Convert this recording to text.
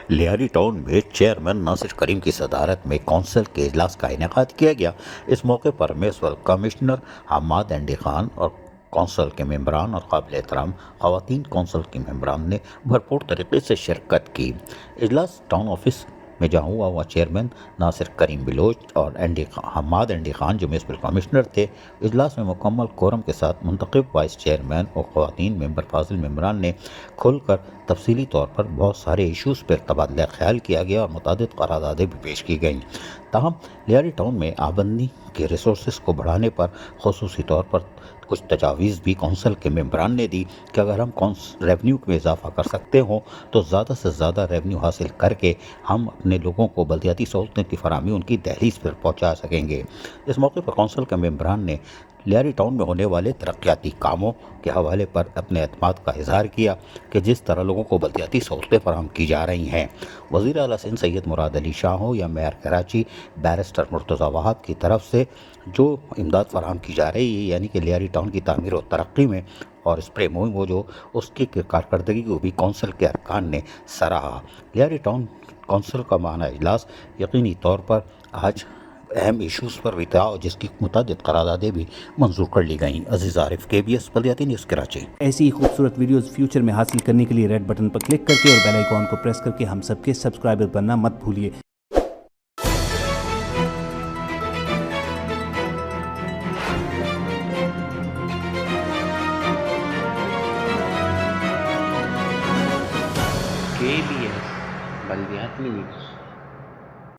Lyari town میں chairman ناصر کریم کی صدارت میں کونسل کے اجلاس کا انعقاد کیا گیا۔ اس موقع پر میونسپل کمشنر حماد اینڈی خان اور کونسل کے ممبران اور قابل احترام خواتین کونسل کے ممبران نے بھرپور طریقے سے شرکت کی۔ اجلاس ٹاؤن آفس میں جہاں ہوا چیئرمین ناصر کریم بلوچ اور حماد اینڈی خان جو میونسپل کمشنر تھے، اجلاس میں مکمل کورم کے ساتھ منتخب وائس چیئرمین اور خواتین ممبر فاضل ممبران نے کھل کر تفصیلی طور پر بہت سارے ایشوز پر تبادلہ خیال کیا گیا اور متعدد قراردادیں بھی پیش کی گئیں۔ تاہم لیاری ٹاؤن میں آمدنی کے ریسورسز کو بڑھانے پر خصوصی طور پر کچھ تجاویز بھی کونسل کے ممبران نے دی کہ اگر ہم ریونیو میں اضافہ کر سکتے ہوں تو زیادہ سے زیادہ ریونیو حاصل کر کے ہم اپنے لوگوں کو بلدیاتی سہولتوں کی فراہمی ان کی دہلیز پر پہنچا سکیں گے۔ اس موقع پر کونسل کے ممبران نے لیاری ٹاؤن میں ہونے والے ترقیاتی کاموں کے حوالے پر اپنے اعتماد کا اظہار کیا کہ جس طرح لوگوں کو بلدیاتی سہولتیں فراہم کی جا رہی ہیں، وزیر اعلیٰ سندھ سید مراد علی شاہ ہو یا میئر کراچی بیرسٹر مرتضیٰ وہاب کی طرف سے جو امداد فراہم کی جا رہی ہے، یعنی کہ لیاری ٹاؤن کی تعمیر و ترقی میں اور اسپرے مہم وہ جو اس کی کارکردگی کو بھی کونسل کے ارکان نے سراہا۔ لیاری ٹاؤن کونسل کا ماہانہ اجلاس یقینی طور پر آج اہم ایشوز پر بھی تھا اور جس کی متعدد قراردادیں بھی منظور کر لی گئیں۔ عزیز عارف، KBS بلدیاتی نیوز کراچی۔ ایسی ہی خوبصورت ویڈیوز فیوچر میں حاصل کرنے کے لیے ریڈ بٹن پر کلک کر کے اور بیل آئیکن کو پریس کر کے ہم سب کے سبسکرائبر بننا مت بھولیے۔ KBS بلدیاتی نیوز